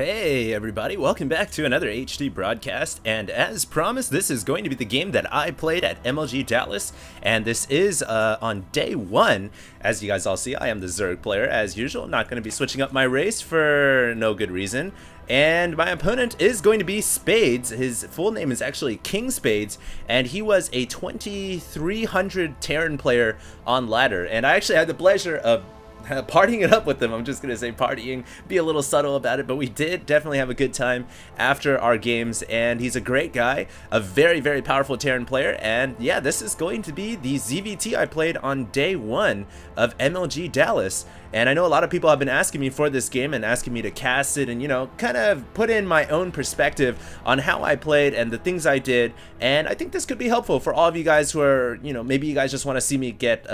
Hey everybody, welcome back to another HD broadcast, and as promised, this is going to be the game that I played at MLG Dallas, and this is on day one. As you guys all see, I am the Zerg player as usual, not going to be switching up my race for no good reason. And my opponent is going to be Spades. His full name is actually King Spades, and he was a 2300 Terran player on ladder, and I actually had the pleasure of partying it up with them. I'm just gonna say partying, be a little subtle about it, but we did definitely have a good time after our games, and he's a great guy, a very powerful Terran player. And yeah, this is going to be the ZVT I played on day one of MLG Dallas. And I know a lot of people have been asking me for this game and asking me to cast it and, you know, kind of put in my own perspective on how I played and the things I did. And I think this could be helpful for all of you guys who are, you know, maybe you guys just want to see me get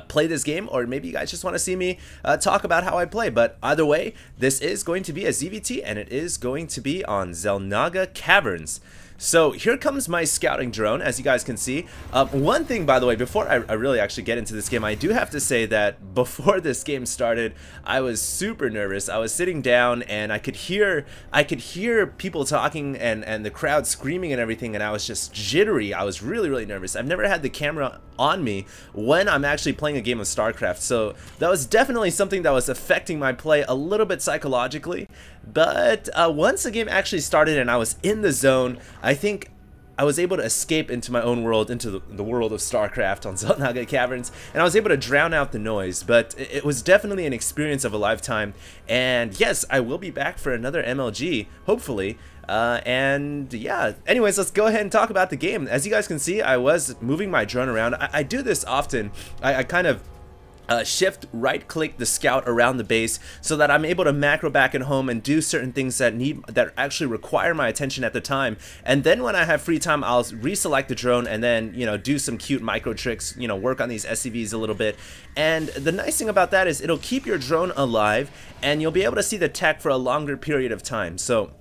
play this game, or maybe you guys just want to see me talk about how I play. But either way, this is going to be a ZVT, and it is going to be on Xel'Naga Caverns. So here comes my scouting drone, as you guys can see. One thing, by the way, before I really actually get into this game, I do have to say that before this game started, I was super nervous. I was sitting down and I could hear people talking and the crowd screaming and everything, and I was just jittery. I was really nervous. I've never had the camera on me when I'm actually playing a game of StarCraft, so that was definitely something that was affecting my play a little bit psychologically. But once the game actually started and I was in the zone, I think I was able to escape into my own world, into the world of StarCraft on Xel'Naga Caverns, and I was able to drown out the noise. But it was definitely an experience of a lifetime, and yes, I will be back for another MLG, hopefully. And yeah, anyways, let's go ahead and talk about the game. As you guys can see, I was moving my drone around. I do this often. I kind of shift right click the scout around the base so that I'm able to macro back at home and do certain things that actually require my attention at the time. And then when I have free time, I'll reselect the drone and then, you know, do some cute micro tricks, you know, work on these SCVs a little bit. And the nice thing about that is it'll keep your drone alive and you'll be able to see the tech for a longer period of time. So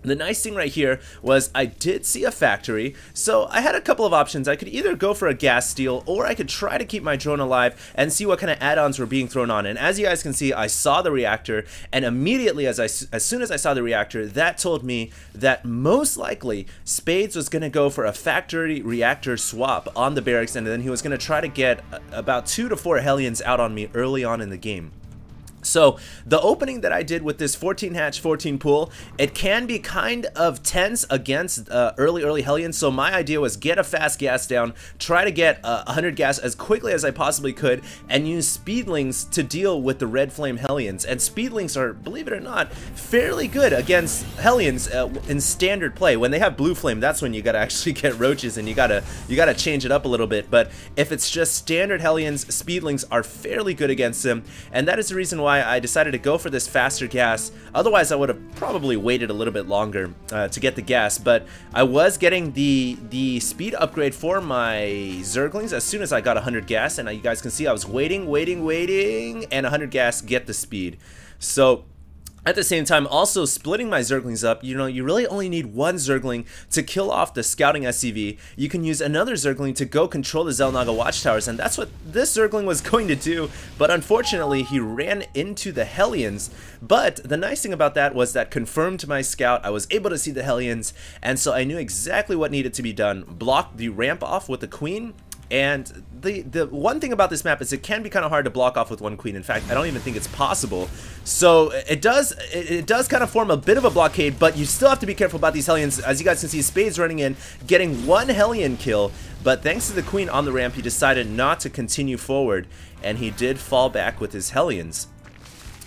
the nice thing right here was I did see a factory, so I had a couple of options. I could either go for a gas steal, or I could try to keep my drone alive and see what kind of add-ons were being thrown on. And as you guys can see, I saw the reactor, and immediately as soon as I saw the reactor, that told me that most likely Spades was going to go for a factory reactor swap on the barracks, and then he was going to try to get about 2 to 4 Hellions out on me early on in the game. So the opening that I did with this 14 hatch 14 pool, it can be kind of tense against early Hellions. So my idea was get a fast gas down, try to get 100 gas as quickly as I possibly could, and use speedlings to deal with the red flame Hellions. And speedlings are, believe it or not, fairly good against Hellions in standard play. When they have blue flame, that's when you gotta actually get roaches and you gotta change it up a little bit. But if it's just standard Hellions, speedlings are fairly good against them, and that is the reason why I decided to go for this faster gas. Otherwise, I would have probably waited a little bit longer to get the gas, but I was getting the speed upgrade for my Zerglings as soon as I got 100 gas, and you guys can see I was waiting, and 100 gas get the speed. So at the same time, also splitting my Zerglings up, you know, you really only need one Zergling to kill off the scouting SCV. You can use another Zergling to go control the Xel'Naga watchtowers, and that's what this Zergling was going to do, but unfortunately he ran into the Hellions. But the nice thing about that was that confirmed my scout. I was able to see the Hellions, and so I knew exactly what needed to be done. Block the ramp off with the Queen. And the one thing about this map is it can be kind of hard to block off with one queen. In fact, I don't even think it's possible. So it does kind of form a bit of a blockade, but you still have to be careful about these Hellions. As you guys can see, Spades running in, getting one Hellion kill, but thanks to the queen on the ramp, he decided not to continue forward, and he did fall back with his Hellions.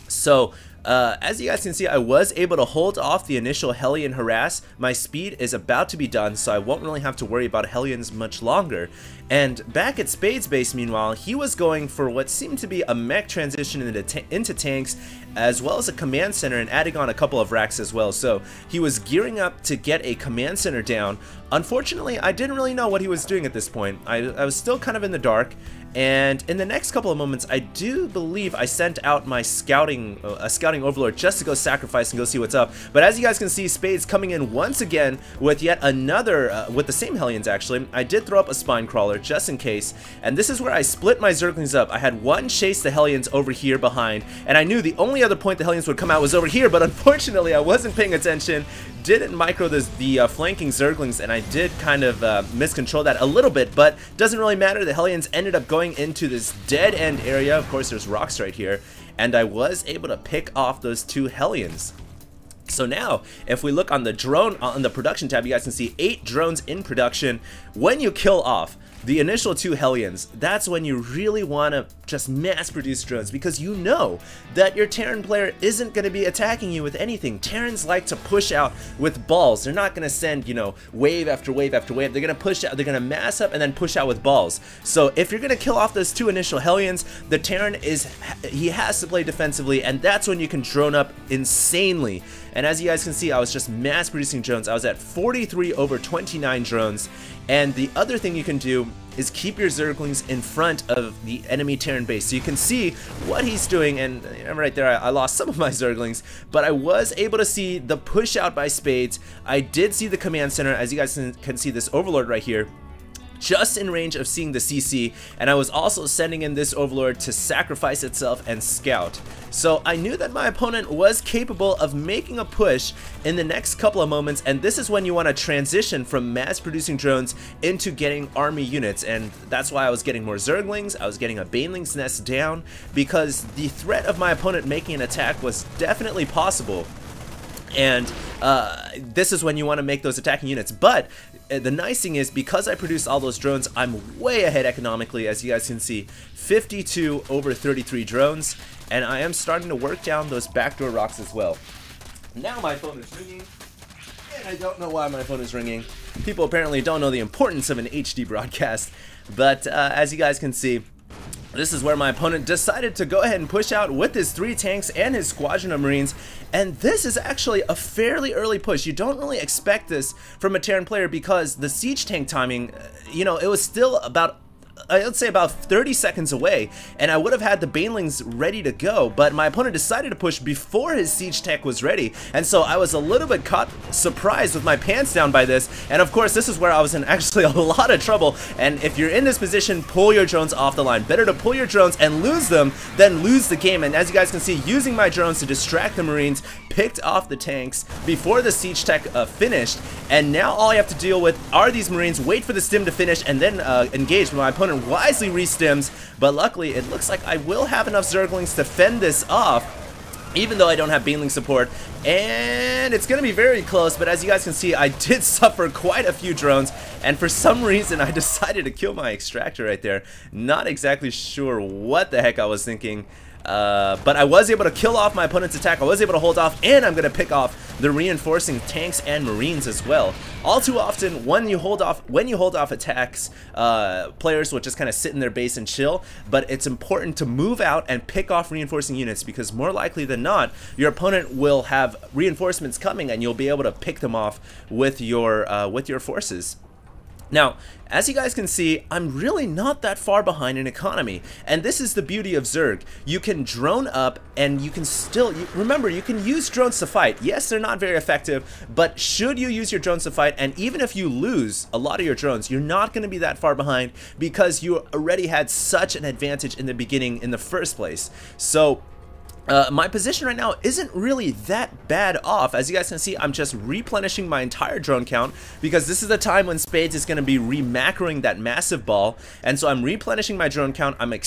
So as you guys can see, I was able to hold off the initial Hellion harass. My speed is about to be done, so I won't really have to worry about Hellions much longer. And back at Spades base, meanwhile, he was going for what seemed to be a mech transition into tanks, as well as a command center, and adding on a couple of racks as well. So he was gearing up to get a command center down. Unfortunately, I didn't really know what he was doing at this point. I was still kind of in the dark, And in the next couple of moments, I do believe I sent out my scouting overlord just to go sacrifice and go see what's up. But as you guys can see, Spades coming in once again with yet another, with the same Hellions actually. I did throw up a Spine Crawler just in case, and this is where I split my Zerglings up. I had one chase the Hellions over here behind, and I knew the only other point the Hellions would come out was over here, but unfortunately I wasn't paying attention, didn't micro the flanking Zerglings, and I did kind of miscontrol that a little bit, but doesn't really matter. The Hellions ended up going into this dead end area. Of course, there's rocks right here, and I was able to pick off those two Hellions. So now, if we look on the drone, on the production tab, you guys can see 8 drones in production. When you kill off the initial 2 Hellions, that's when you really want to just mass produce drones, because you know that your Terran player isn't going to be attacking you with anything. Terrans like to push out with balls. They're not going to send, you know, wave after wave after wave. They're going to push out, they're going to mass up and then push out with balls. So if you're going to kill off those 2 initial Hellions, the Terran he has to play defensively, and that's when you can drone up insanely. And as you guys can see, I was just mass producing drones. I was at 43 over 29 drones. And the other thing you can do is keep your Zerglings in front of the enemy Terran base, so you can see what he's doing. And right there, I lost some of my Zerglings, but I was able to see the push out by Spades. I did see the command center, as you guys can see this Overlord right here, just in range of seeing the CC, and I was also sending in this Overlord to sacrifice itself and scout. So I knew that my opponent was capable of making a push in the next couple of moments, and this is when you want to transition from mass producing drones into getting army units, and that's why I was getting more Zerglings. I was getting a Baneling's Nest down, because the threat of my opponent making an attack was definitely possible. And this is when you want to make those attacking units. But the nice thing is, because I produced all those drones, I'm way ahead economically. As you guys can see, 52 over 33 drones, and I am starting to work down those backdoor rocks as well. Now my phone is ringing, and I don't know why my phone is ringing. People apparently don't know the importance of an HD broadcast, but as you guys can see, this is where my opponent decided to go ahead and push out with his 3 tanks and his squadron of Marines, and this is actually a fairly early push. You don't really expect this from a Terran player, because the siege tank timing, you know, it was still about, I would say, about 30 seconds away, and I would have had the Banelings ready to go, but my opponent decided to push before his siege tech was ready, and so I was a little bit surprised with my pants down by this. And of course, this is where I was in actually a lot of trouble, and if you're in this position, pull your drones off the line. Better to pull your drones and lose them than lose the game. And as you guys can see, using my drones to distract the Marines, picked off the tanks before the siege tech finished, and now all I have to deal with are these Marines, wait for the stim to finish, and then engage. My opponent wisely re-stims, but luckily it looks like I will have enough Zerglings to fend this off, even though I don't have Baneling support, and it's going to be very close. But as you guys can see, I did suffer quite a few drones, and for some reason I decided to kill my extractor right there. Not exactly sure what the heck I was thinking. But I was able to kill off my opponent's attack. I was able to hold off, and I'm going to pick off the reinforcing tanks and Marines as well. All too often, when you hold off attacks, players will just kind of sit in their base and chill. But it's important to move out and pick off reinforcing units, because more likely than not, your opponent will have reinforcements coming, and you'll be able to pick them off with your forces. Now, as you guys can see, I'm really not that far behind in economy, and this is the beauty of Zerg. You can drone up, and you can still, remember, you can use drones to fight. Yes, they're not very effective, but should you use your drones to fight, and even if you lose a lot of your drones, you're not going to be that far behind, because you already had such an advantage in the beginning in the first place. So my position right now isn't really that bad off. As you guys can see, I'm just replenishing my entire drone count, because this is the time when Spades is going to be remacroing that massive ball, and so I'm replenishing my drone count. I'm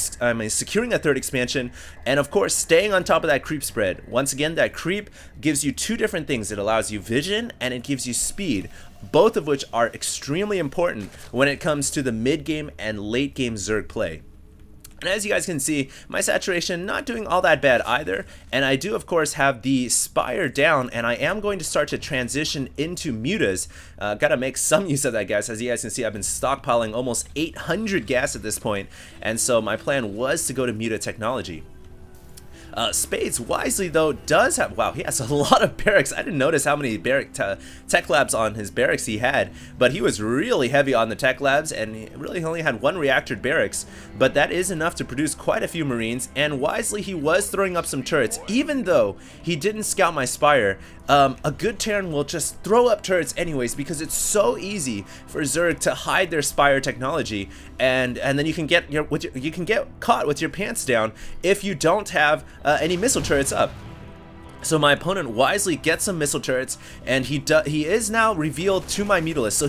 securing a 3rd expansion, and of course staying on top of that creep spread. Once again, that creep gives you 2 different things. It allows you vision, and it gives you speed, both of which are extremely important when it comes to the mid-game and late-game Zerg play. And as you guys can see, my saturation not doing all that bad either, and I do of course have the Spire down, and I am going to start to transition into mutas. Gotta make some use of that gas. As you guys can see, I've been stockpiling almost 800 gas at this point, and so my plan was to go to muta technology. Spades wisely though does have, wow, he has a lot of barracks. I didn't notice how many tech labs on his barracks he had, but he was really heavy on the tech labs, and he really only had one reactored barracks, but that is enough to produce quite a few Marines. And wisely he was throwing up some turrets, even though he didn't scout my Spire. A good Terran will just throw up turrets anyways, because it's so easy for Zerg to hide their Spire technology, and then you can get caught with your pants down if you don't have any missile turrets up. So my opponent wisely gets some missile turrets, and he is now revealed to my Mutalist. So